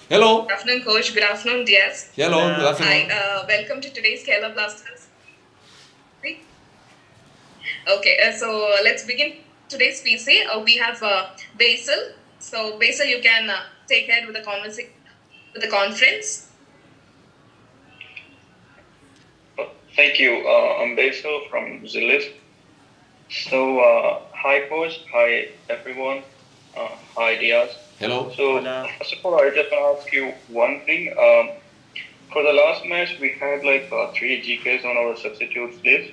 Hello. Good afternoon, Coach. Good afternoon, Diaz. Hello. Good Hi, afternoon. welcome to today's Kerala Blasters. Okay, so let's begin today's PC. We have Basil. So, Basil, you can take ahead with the with the conference. Thank you. I'm Basil from Zilis. So, hi coach, hi everyone, hi Diaz. Hello. So, Hola. first of all, I just want to ask you one thing. For the last match, we had like three GKs on our substitutes list.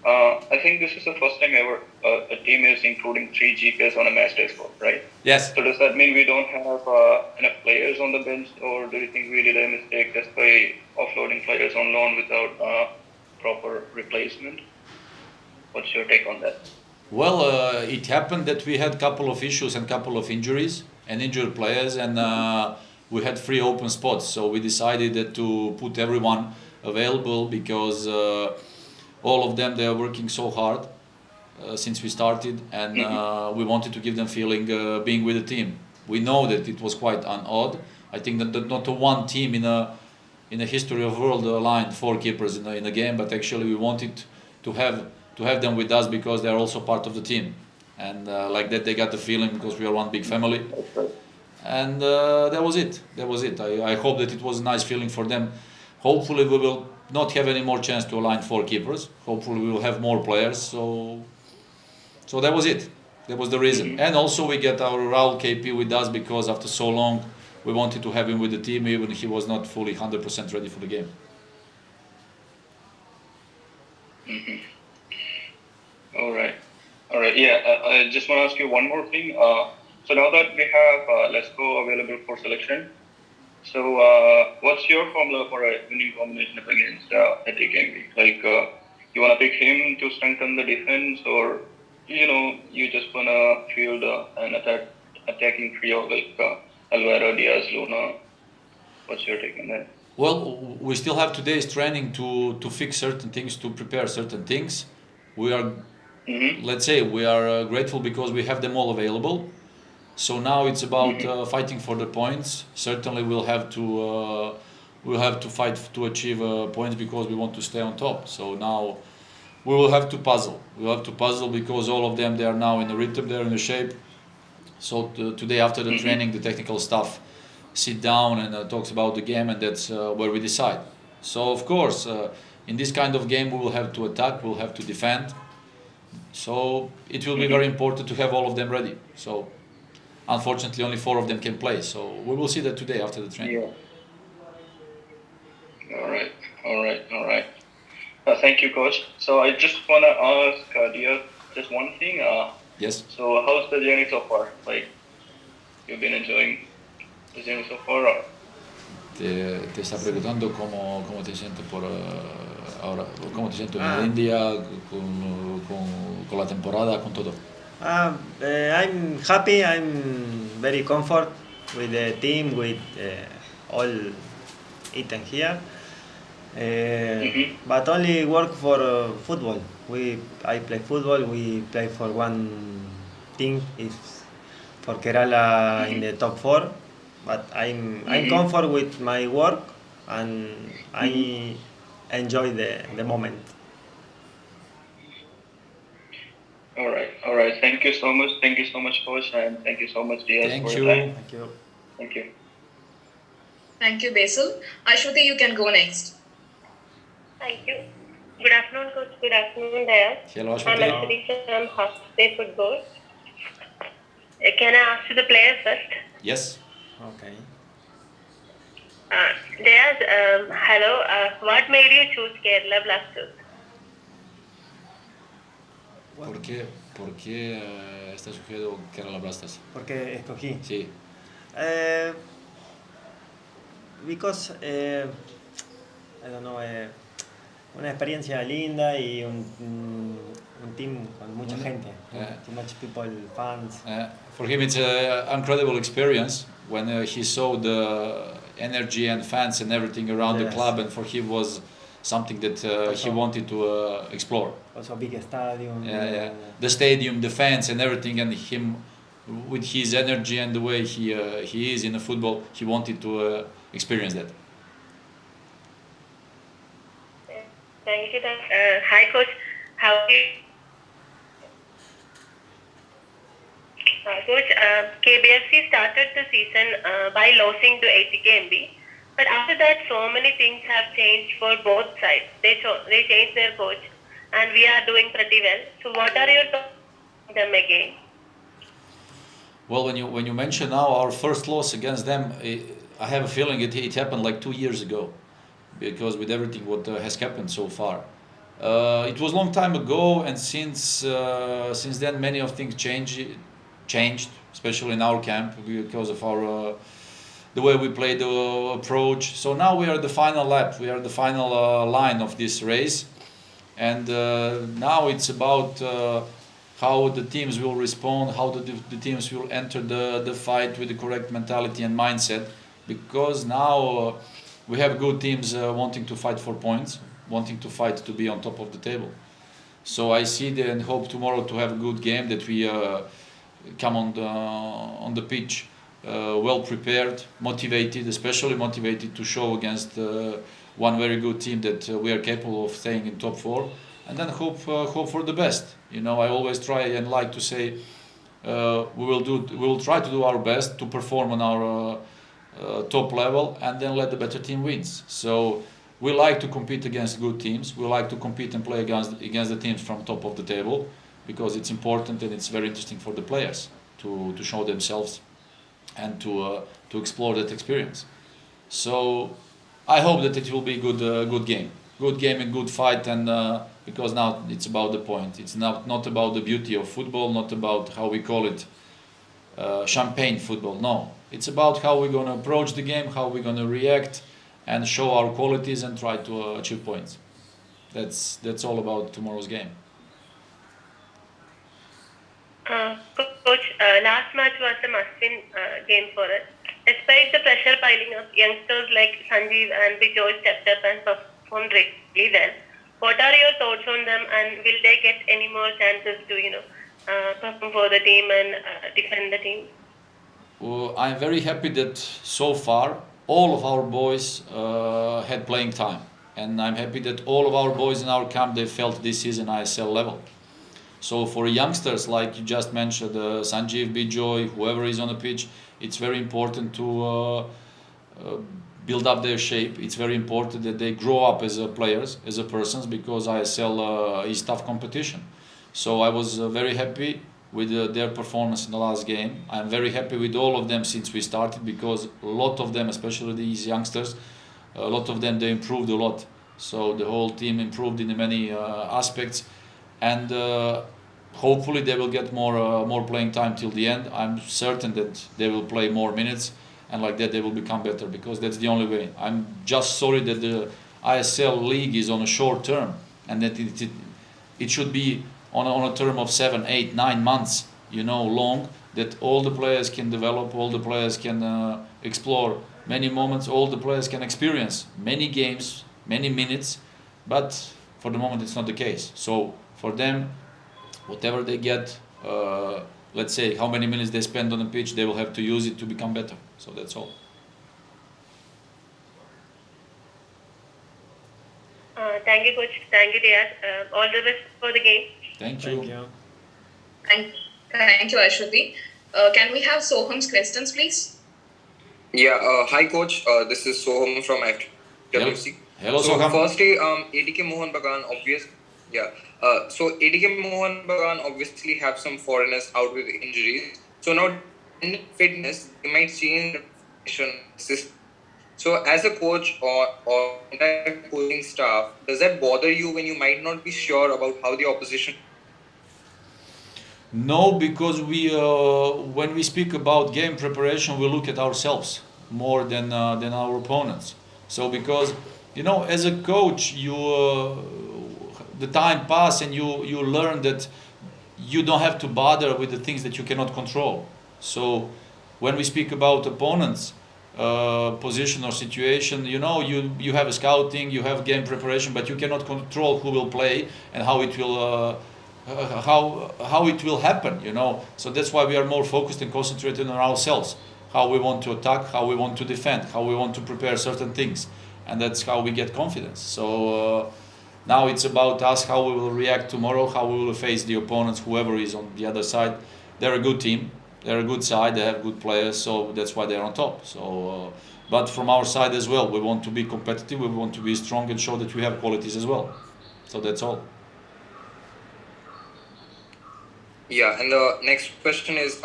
I think this is the first time ever a team is including three GKs on a match day squad, right? Yes. So does that mean we don't have enough players on the bench, or do you think we did a mistake just by offloading players on loan without proper replacement? What's your take on that? Well, it happened that we had a couple of issues and couple of injuries and injured players, and we had three open spots. So we decided that to put everyone available because all of them they are working so hard since we started, and we wanted to give them feeling being with the team. We know that it was quite odd. I think that not one team in the history of world aligned four keepers in a game, but actually we wanted to have them with us because they are also part of the team, and like that they got the feeling because we are one big family, and that was it. That was it. I hope that it was a nice feeling for them. Hopefully we will not have any more chance to align four keepers. Hopefully we will have more players. So that was it. That was the reason. And also we get our Raul KP with us because after so long we wanted to have him with the team even if he was not fully 100% ready for the game. All right. All right. Yeah. I just want to ask you one more thing. So now that we have Let's Go available for selection, so what's your formula for a winning combination up against ATKMB? Like, you want to pick him to strengthen the defense, or you just want to field an attacking trio like Alvaro, Diaz, Luna? What's your take on that? Well, we still have today's training to fix certain things, to prepare certain things. We are, let's say, we are grateful because we have them all available. So now it's about fighting for the points. Certainly, we'll have to fight to achieve points because we want to stay on top. So now we will have to puzzle. We'll have to puzzle because all of them they are now in the rhythm, they're in the shape. So today after the training, the technical staff sit down and talks about the game, and that's where we decide. So of course, in this kind of game, we will have to attack, we'll have to defend. So it will be very important to have all of them ready. So unfortunately, only four of them can play. So we will see that today after the training. Yeah. All right. All right. All right. Thank you, coach. So I just want to ask Dia just one thing. Yes. So how's the journey so far? Like, you've been enjoying the journey so far? Or? Te está preguntando cómo te sientes por ahora, cómo te sientes en India, con la temporada, con todo. I'm happy. I'm very comfort with the team, with all eaten here. But only work for football. I play football. We play for one team. Is for Kerala in the top four. But I'm comfort with my work, and I enjoy the moment. All right. All right. Thank you so much. Thank you so much, coach, and thank you so much, Diaz, Thank for you. your time. Thank you. Thank you. Thank you, Basil. Ashwati, you can go next. Thank you. Good afternoon, coach. Good afternoon, Diaz. Hello, I'm Ashwati. Ashwati from Half-Day Football. Can I ask you the players first? Yes. Okay. Diaz, hello. What made you choose Kerala Blasters? ¿Por qué está escogido Kerala Blasters? Porque escogí. Sí. Because I don't know, una experiencia linda y un team con mucha gente, too much people, fans. For him, it's an incredible experience when he saw the energy and fans and everything around the club, and for him was something that he wanted to explore. Also big stadium. The stadium, the fans, and everything, and him with his energy and the way he is in the football, he wanted to experience that. Thank you. Hi, coach. How are you? Coach, KBFC started the season by losing to ATKMB, but after that, so many things have changed for both sides. They changed their coach, and we are doing pretty well. So, what are your thoughts on them again? Well, when you mention now our first loss against them, I have a feeling it happened like 2 years ago, because with everything what has happened so far, it was a long time ago, and since then many of things changed, especially in our camp because of our the way we play the approach. So now we are the final lap, we are the final line of this race, and now it's about how the teams will respond, how the teams will enter the fight with the correct mentality and mindset, because now we have good teams wanting to fight for points, wanting to fight to be on top of the table. So I see and hope tomorrow to have a good game, that we come on the pitch well prepared, motivated, especially motivated to show against one very good team that we are capable of staying in top 4, and then hope for the best. You know, I always try and like to say we will try to do our best to perform on our top level, and then let the better team wins. So we like to compete against good teams. We like to compete and play against the teams from top of the table, because it's important and it's very interesting for the players to show themselves and to explore that experience. So I hope that it will be good game and good fight, and because now it's about the point. It's not about the beauty of football, not about how we call it champagne football. No, it's about how we're going to approach the game, how we're going to react and show our qualities and try to achieve points. That's all about tomorrow's game. Coach, last match was a must-win game for us. Despite the pressure piling up, youngsters like Sanjeev and Bijoy stepped up and performed really well. What are your thoughts on them, and will they get any more chances to, perform for the team and defend the team? Well, I'm very happy that so far all of our boys had playing time, and I'm happy that all of our boys in our camp, they felt this season ISL level. So for youngsters like you just mentioned, Sanjeev, Bijoy, whoever is on the pitch, it's very important to build up their shape. It's very important that they grow up as players, as persons, because ISL is tough competition. So I was very happy with their performance in the last game. I'm very happy with all of them since we started, because a lot of them, especially these youngsters, a lot of them, they improved a lot. So the whole team improved in many aspects, and hopefully they will get more playing time till the end. I'm certain that they will play more minutes, and like that they will become better, because that's the only way. I'm just sorry that the ISL league is on a short term, and that it should be on a term of 7, 8, 9 months, long, that all the players can develop, all the players can explore many moments, all the players can experience many games, many minutes, but for the moment it's not the case. So for them, whatever they get, let's say how many minutes they spend on the pitch, they will have to use it to become better. So that's all. Thank you, Coach. Thank you, Diaz. All the best for the game. Thank you. Thank you, Ashwati. Can we have Soham's questions, please? Yeah, hi coach. This is Soham from KBFC. Hello, so Soham. Firstly, ATK Mohan Bagan, so ATK Mohan Bagan obviously have some foreigners out with injuries. So now in fitness, they might change the system. So as a coach or entire coaching staff, does that bother you when you might not be sure about how the opposition? No, because when we speak about game preparation, we look at ourselves more than our opponents. So because as a coach, the time passes and you learn that you don't have to bother with the things that you cannot control. So when we speak about opponents, position or situation, you have a scouting, you have game preparation, but you cannot control who will play and how it will how it will happen, you know. So that's why we are more focused and concentrated on ourselves, how we want to attack, how we want to defend, how we want to prepare certain things, and that's how we get confidence. So now it's about us, how we will react tomorrow, how we will face the opponents, whoever is on the other side. They're a good team, they're a good side, they have good players, so that's why they're on top. So but from our side as well, we want to be competitive, we want to be strong and show that we have qualities as well. So that's all. Yeah, and the next question is,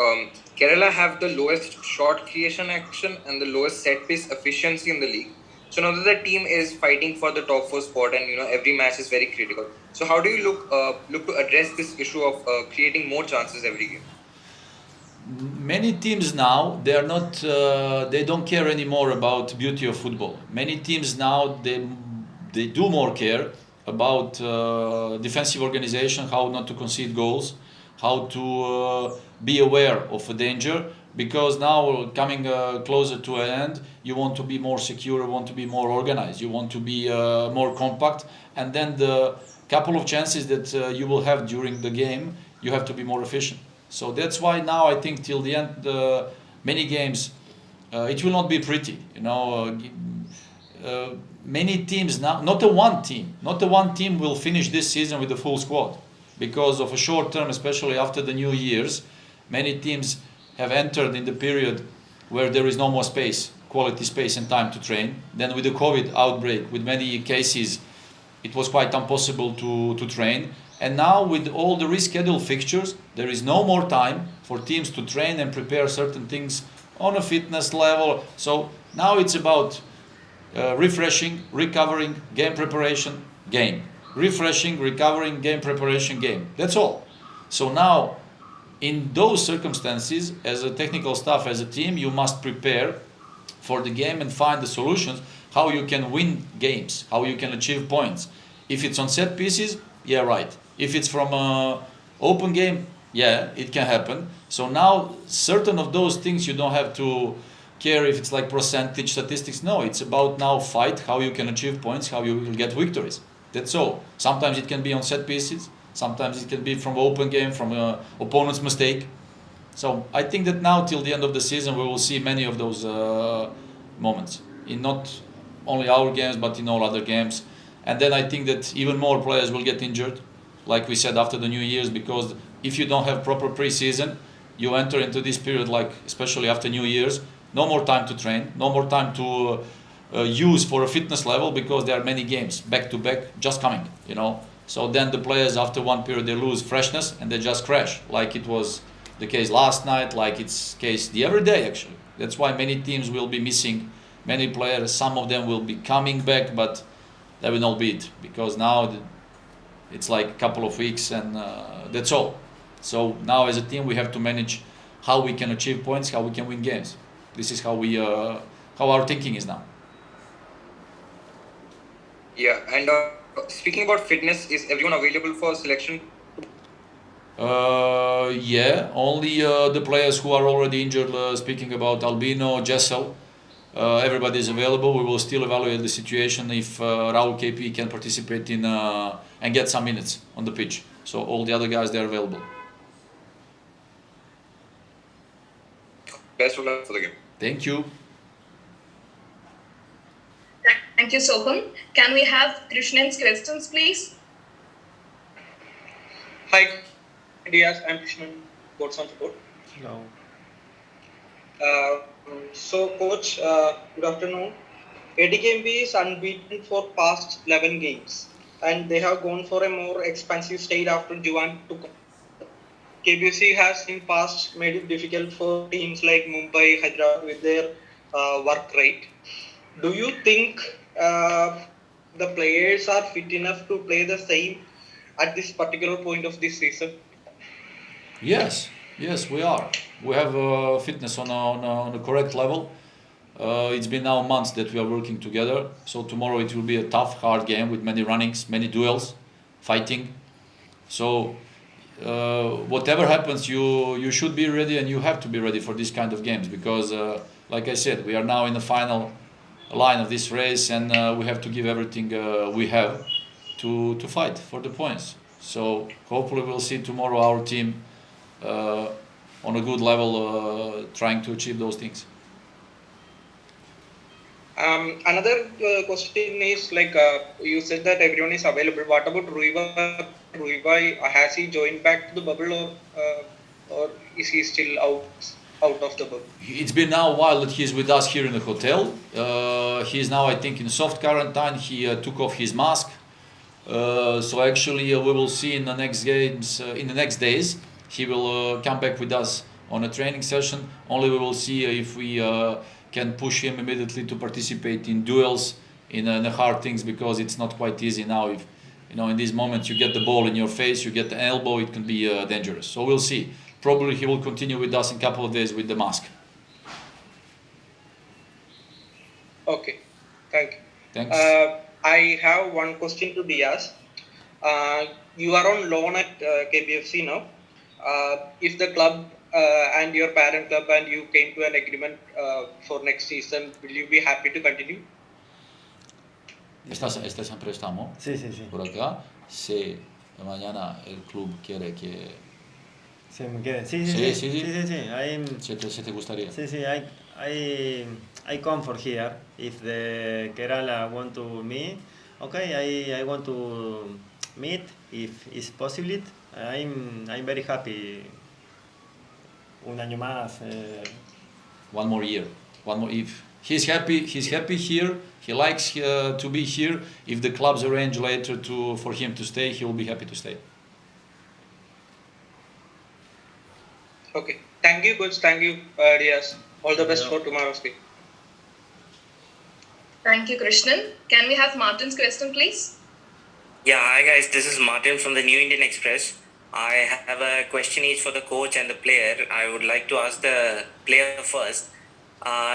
Kerala have the lowest shot creation action and the lowest set piece efficiency in the league. So now that the team is fighting for the top 4 spot, and every match is very critical. So how do you look to address this issue of creating more chances every game? Many teams now, they are not, they don't care anymore about beauty of football. Many teams now, they do more care about defensive organization, how not to concede goals, how to be aware of a danger, because now coming closer to an end, you want to be more secure, you want to be more organized, you want to be more compact, and then the couple of chances that you will have during the game, you have to be more efficient. So that's why now I think till the end, many games, it will not be pretty, you know. Many teams now, not the one team will finish this season with the full squad. Because of a short term, especially after the New Year's, many teams have entered in the period where there is no more space, quality space and time to train. Then with the COVID outbreak, with many cases, it was quite impossible to train. And now with all the rescheduled fixtures, there is no more time for teams to train and prepare certain things on a fitness level. So now it's about refreshing, recovering, game preparation, game. Refreshing, recovering, game preparation, game. That's all. So now, in those circumstances, as a technical staff, as a team, you must prepare for the game and find the solutions, how you can win games, how you can achieve points. If it's on set pieces, yeah, right. If it's from an open game, yeah, it can happen. So now, certain of those things you don't have to care if it's like percentage statistics. No, it's about now fight, how you can achieve points, how you will get victories. That's all. Sometimes it can be on set pieces, sometimes it can be from open game, from an opponent's mistake. So I think that now till the end of the season we will see many of those moments in not only our games but in all other games. And then I think that even more players will get injured, like we said, after the New Year's, because if you don't have proper pre-season, you enter into this period, like especially after New Year's, no more time to train, no more time to use for a fitness level, because there are many games back to back just coming, you know. So then the players after one period they lose freshness and they just crash, like it was the case last night, like it's case the every day actually. That's why many teams will be missing many players. Some of them will be coming back, but that will not be it, because now it's like a couple of weeks and that's all. So now as a team we have to manage how we can achieve points, how we can win games. This is how we how our thinking is now. Yeah, and speaking about fitness, is everyone available for selection? Yeah, only the players who are already injured, speaking about Albino, Jessel, everybody is available. We will still evaluate the situation if Raul KP can participate in and get some minutes on the pitch. So all the other guys, they're available. Best of luck for the game. Thank you. Thank you, Soham. Can we have Krishnan's questions, please? Hi, Diaz. I'm Krishnan, coach on support. Hello. So, coach, good afternoon. ATKMB is unbeaten for past 11 games, and they have gone for a more expansive state after Juwan took. KBFC has in past made it difficult for teams like Mumbai, Hyderabad with their work rate. Do you think the players are fit enough to play the same at this particular point of this season? Yes, we are. We have fitness on a correct level. It's been now months that we are working together. So tomorrow it will be a tough, hard game with many runnings, many duels, fighting. So whatever happens, you should be ready, and you have to be ready for this kind of games, because like I said, we are now in the final line of this race, and we have to give everything we have to fight for the points. So hopefully we'll see tomorrow our team on a good level, trying to achieve those things. Another question is like you said that everyone is available. What about Ruiva? Ruiva, has he joined back to the bubble, or is he still out of the bubble? It's been now a while that he's with us here in the hotel. He's now, I think, in soft quarantine. He took off his mask. So actually, we will see in the next games, in the next days. He will come back with us on a training session. Only we will see if we can push him immediately to participate in duels, in the hard things, because it's not quite easy now. If in these moments you get the ball in your face, you get the elbow, it can be dangerous. So we'll see. Probably he will continue with us in a couple of days with the mask. Okay, thank you. Thanks. I have one question to Diaz. You are on loan at KBFC now. If the club and your parent club and you came to an agreement for next season, will you be happy to continue? ¿Estás en préstamo? Sí, sí, sí. Por acá. Si mañana el club quiere que... Se me queda. Sí, sí, Sí, sí. sí, sí. Sí, sí, sí. ¿Se te gustaría? Sí, sí. I come for here. If the Kerala want to meet, okay, I want to meet if it's possible. I'm very happy. Un año más. One more year. One more. If he's happy here. He likes to be here. If the clubs arrange later for him to stay, he will be happy to stay. Okay. Thank you, coach. Thank you, Diaz. All the best for tomorrow's game. Thank you, Krishnan. Can we have Martin's question, please? Yeah, hi guys. This is Martin from the New Indian Express. I have a question each for the coach and the player. I would like to ask the player first.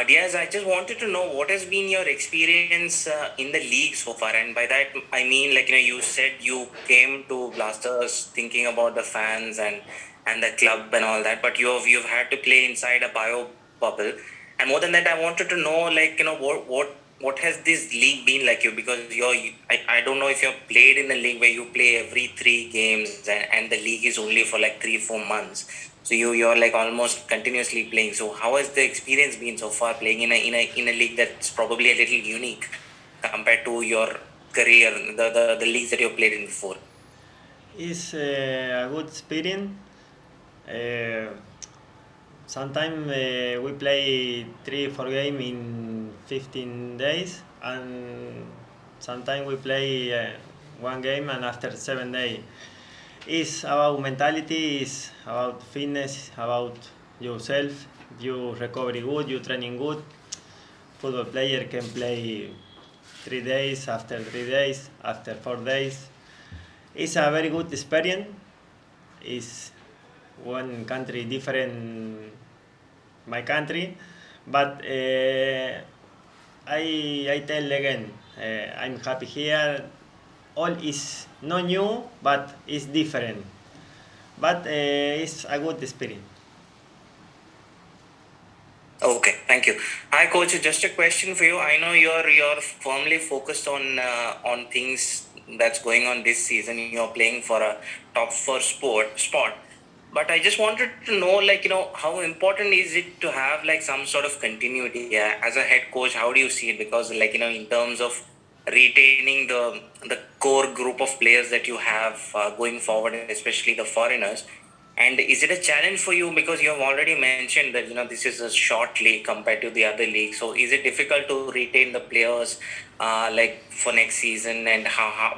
Diaz, I just wanted to know what has been your experience in the league so far, and by that I mean, you said you came to Blasters thinking about the fans and the club and all that, but you've had to play inside a bio bubble, and more than that, I wanted to know what has this league been like you, because I don't know if you've played in the league where you play every 3 games and the league is only for 3-4 months. So you're almost continuously playing. So how has the experience been so far playing in a league that's probably a little unique compared to your career, the leagues that you've played in before? It's a good experience. Sometimes we play 3-4 games in 15 days, and sometimes we play 1 game and after 7 days. It's about mentality, it's about fitness, about yourself. You recovery good, you training good. Football player can play 3 days, after 3 days, after 4 days. It's a very good experience. It's one country different my country, but I tell again, I'm happy here. All is not new, but it's different. But it's a good experience. Okay, thank you. Hi, coach. Just a question for you. I know you're firmly focused on things that's going on this season. You're playing for a top 4 spot. But I just wanted to know, how important is it to have some sort of continuity? Yeah, as a head coach, how do you see it? Because in terms of retaining the core group of players that you have going forward, especially the foreigners. And is it a challenge for you, because you have already mentioned that this is a short league compared to the other leagues? So is it difficult to retain the players for next season, and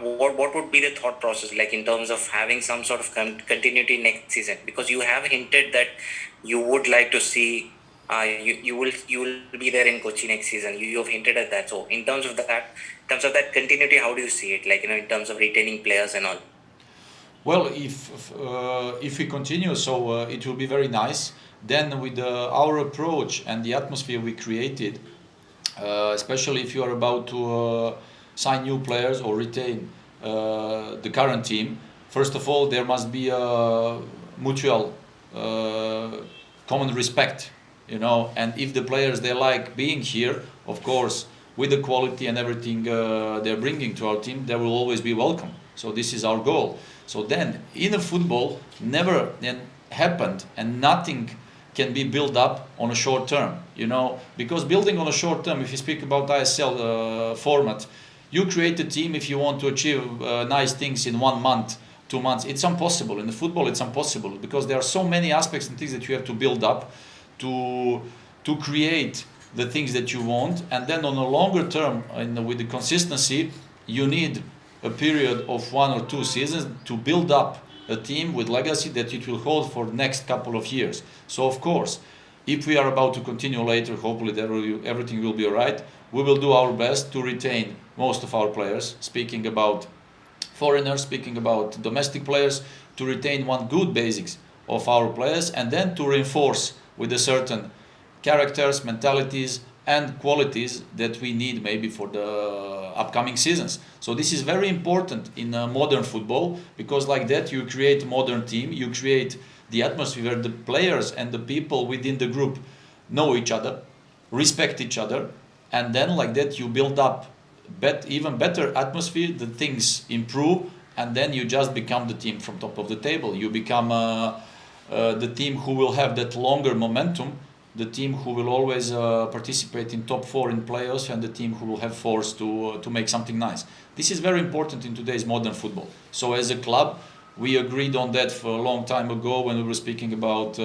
what would be the thought process in terms of having some sort of continuity next season? Because you have hinted that you would like to see you will be there in Kochi next season. You have hinted at that. So in terms of that continuity, how do you see it? In terms of retaining players and all. Well, if we continue, so it will be very nice. Then with our approach and the atmosphere we created, especially if you are about to sign new players or retain the current team, first of all, there must be a mutual common respect, and if the players, they like being here, of course, with the quality and everything they're bringing to our team, they will always be welcome. So this is our goal. So then, in a football, never then happened, and nothing can be built up on a short term, because building on a short term, if you speak about ISL format, you create a team if you want to achieve nice things in 1 month, 2 months. It's impossible. In the football, it's impossible because there are so many aspects and things that you have to build up to create the things that you want, and then on a longer term, with the consistency, you need a period of 1 or 2 seasons to build up a team with legacy that it will hold for the next couple of years. So of course, if we are about to continue later, hopefully everything will be alright. We will do our best to retain most of our players, speaking about foreigners, speaking about domestic players, to retain one good basics of our players, and then to reinforce with a certain characters, mentalities, and qualities that we need maybe for the upcoming seasons. So this is very important in modern football, because like that you create a modern team, you create the atmosphere where the players and the people within the group know each other, respect each other, and then like that you build up even better atmosphere, the things improve, and then you just become the team from top of the table. You become the team who will have that longer momentum, the team who will always participate in top 4 in playoffs, and the team who will have force to make something nice. This is very important in today's modern football. So as a club, we agreed on that for a long time ago when we were speaking about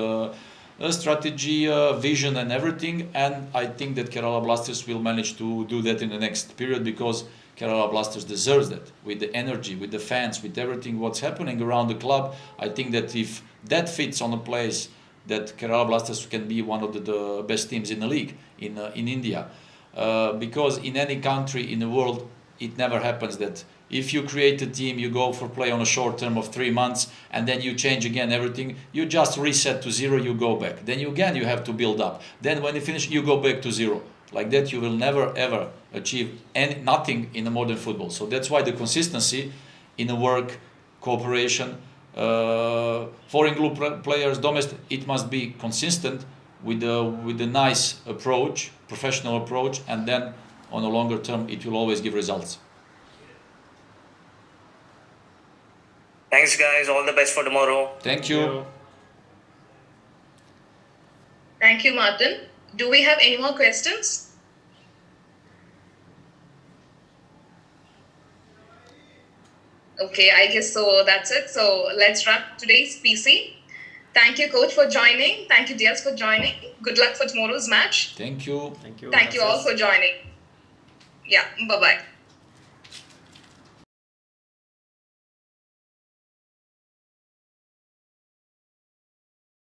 strategy, vision and everything, and I think that Kerala Blasters will manage to do that in the next period, because Kerala Blasters deserves that, with the energy, with the fans, with everything what's happening around the club. I think that if that fits on a place, that Kerala Blasters can be one of the best teams in the league in India, because in any country in the world it never happens that if you create a team, you go for play on a short term of 3 months, and then you change again everything, you just reset to 0, you go back, then you have to build up, then when you finish you go back to 0. Like that you will never ever achieve nothing in the modern football. So that's why the consistency in the work, cooperation, foreign group players, domestic, it must be consistent with a nice approach, professional approach, and then on a longer term it will always give results. Thanks guys, all the best for tomorrow. Thank you. Thank you, Martin. Do we have any more questions? Okay, I guess so. That's it. So let's wrap today's PC. Thank you, coach, for joining. Thank you, Diaz, for joining. Good luck for tomorrow's match. Thank you. Thank you all for joining. Yeah, bye-bye.